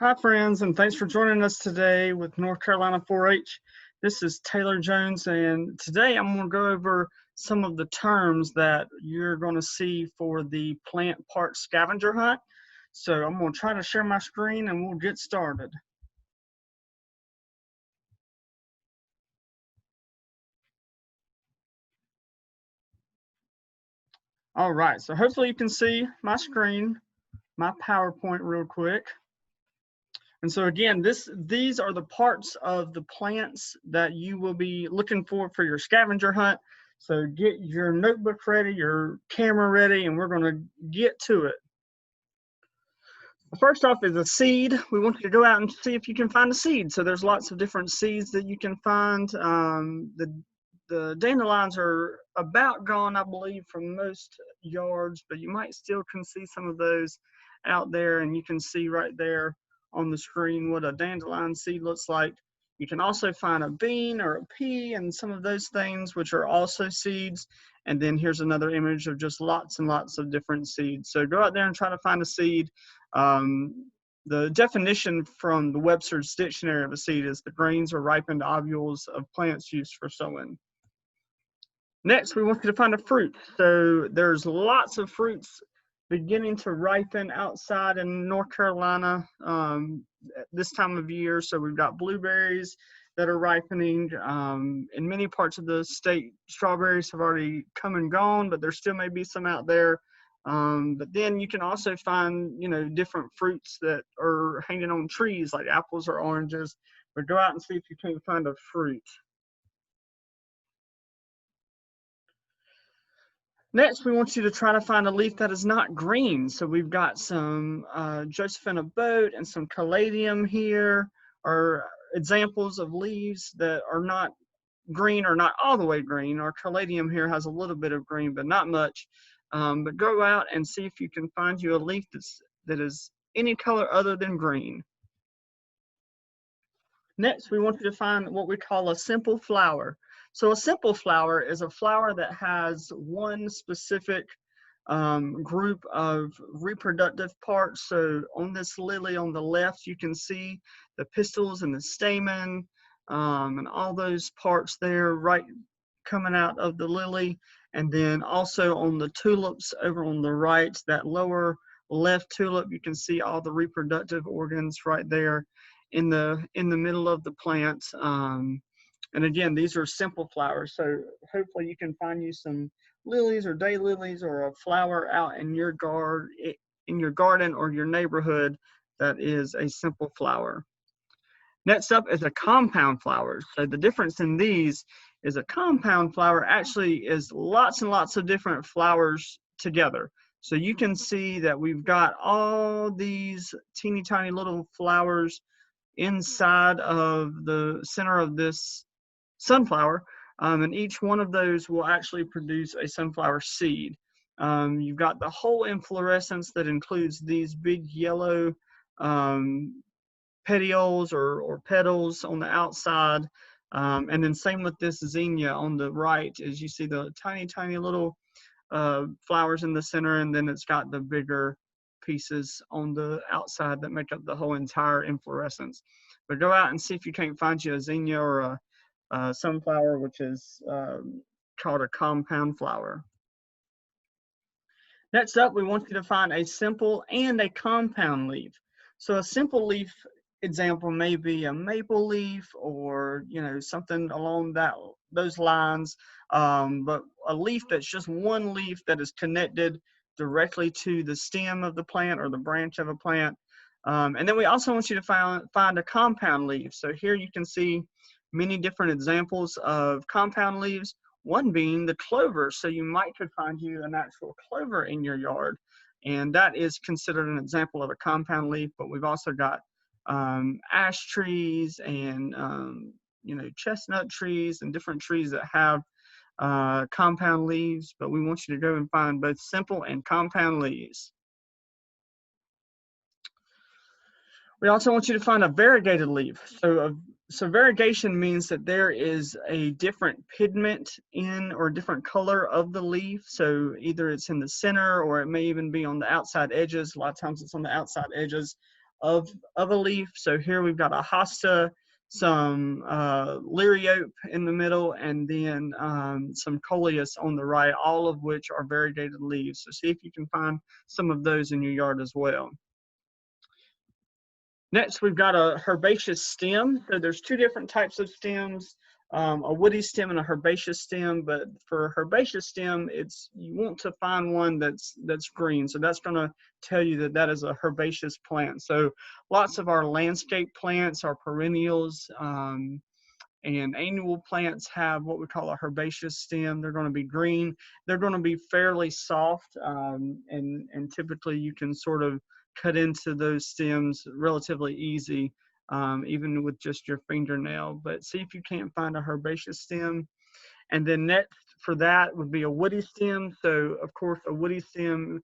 Hi, friends, and thanks for joining us today with North Carolina 4-H. This is Taylor Jones, and today I'm going to go over some of the terms that you're going to see for the plant part scavenger hunt. So I'm going to try to share my screen and we'll get started. All right, so hopefully you can see my screen, my PowerPoint real quick. And so again, these are the parts of the plants that you will be looking for your scavenger hunt. So get your notebook ready, your camera ready, and we're going to get to it. First off is a seed. We want you to go out and see if you can find a seed. So there's lots of different seeds that you can find. The dandelions are about gone, I believe, from most yards, but you might still can see some of those out there, and you can see right there on the screen what a dandelion seed looks like. You can also find a bean or a pea and some of those things, which are also seeds. And then here's another image of just lots and lots of different seeds. So go out there and try to find a seed. The definition from the Webster's Dictionary of a seed is the grains or ripened ovules of plants used for sowing. Next, we want you to find a fruit. So there's lots of fruits beginning to ripen outside in North Carolina at this time of year. So we've got blueberries that are ripening. In many parts of the state, strawberries have already come and gone, but there still may be some out there. But then you can also find, different fruits that are hanging on trees like apples or oranges. But go out and see if you can find a fruit. Next, we want you to try to find a leaf that is not green. So we've got some Josephina boat and some caladium here, are examples of leaves that are not green or not all the way green. Our caladium here has a little bit of green, but not much. But go out and see if you can find you a leaf that is any color other than green. Next, we want you to find what we call a simple flower. So a simple flower is a flower that has one specific group of reproductive parts. So on this lily on the left, you can see the pistils and the stamen and all those parts there right coming out of the lily. And then also on the tulips over on the right, that lower left tulip, you can see all the reproductive organs right there in the middle of the plant. And again, these are simple flowers. So hopefully you can find you some lilies or daylilies or a flower out in your garden or your neighborhood that is a simple flower. Next up is a compound flower. So the difference in these is a compound flower actually is lots and lots of different flowers together. So you can see that we've got all these teeny tiny little flowers inside of the center of this sunflower, and each one of those will actually produce a sunflower seed. You've got the whole inflorescence that includes these big yellow petioles or petals on the outside, and then same with this zinnia on the right, as you see the tiny little flowers in the center, and then it's got the bigger pieces on the outside that make up the whole entire inflorescence. But go out and see if you can't find you a zinnia or a sunflower, which is called a compound flower. Next up, we want you to find a simple and a compound leaf. So a simple leaf example may be a maple leaf or something along those lines, but a leaf that's just one leaf that is connected directly to the stem of the plant or the branch of a plant. And then we also want you to find a compound leaf. So here you can see many different examples of compound leaves, one being the clover. So you might could find you an actual clover in your yard, and that is considered an example of a compound leaf. But we've also got ash trees and chestnut trees and different trees that have compound leaves, but we want you to go and find both simple and compound leaves. We also want you to find a variegated leaf. So variegation means that there is a different pigment in or different color of the leaf. So either it's in the center or it may even be on the outside edges. A lot of times it's on the outside edges of a leaf. So here we've got a hosta, some liriope in the middle, and then some coleus on the right, all of which are variegated leaves. So see if you can find some of those in your yard as well. Next, we've got a herbaceous stem. So there's two different types of stems, a woody stem and a herbaceous stem. But for a herbaceous stem, you want to find one that's green. So that's going to tell you that that is a herbaceous plant. So lots of our landscape plants, our perennials, and annual plants have what we call a herbaceous stem. They're going to be green. They're going to be fairly soft, and typically you can sort of cut into those stems relatively easy, even with just your fingernail. But see if you can't find a herbaceous stem. And then next for that would be a woody stem. So of course a woody stem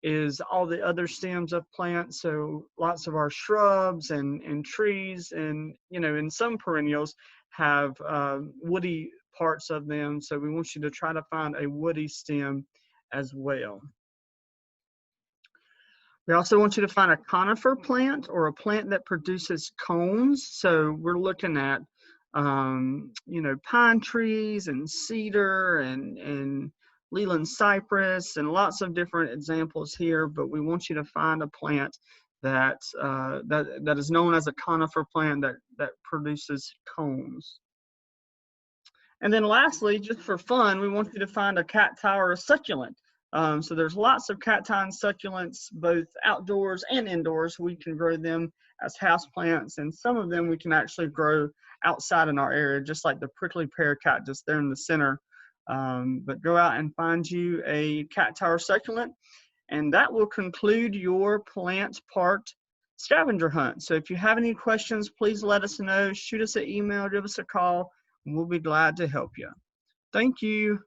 is all the other stems of plants. So lots of our shrubs and trees, and and some perennials have woody parts of them. So we want you to try to find a woody stem as well. We also want you to find a conifer plant, or a plant that produces cones. So we're looking at, pine trees and cedar and Leland cypress and lots of different examples here. But we want you to find a plant that is known as a conifer plant that produces cones. And then lastly, just for fun, we want you to find a cacti or a succulent. So there's lots of cacti and succulents, both outdoors and indoors. We can grow them as house plants, and some of them we can actually grow outside in our area, just like the prickly pear cactus there in the center. But go out and find you a cacti or succulent, and that will conclude your plant part scavenger hunt. So if you have any questions, please let us know. Shoot us an email, give us a call, and we'll be glad to help you. Thank you.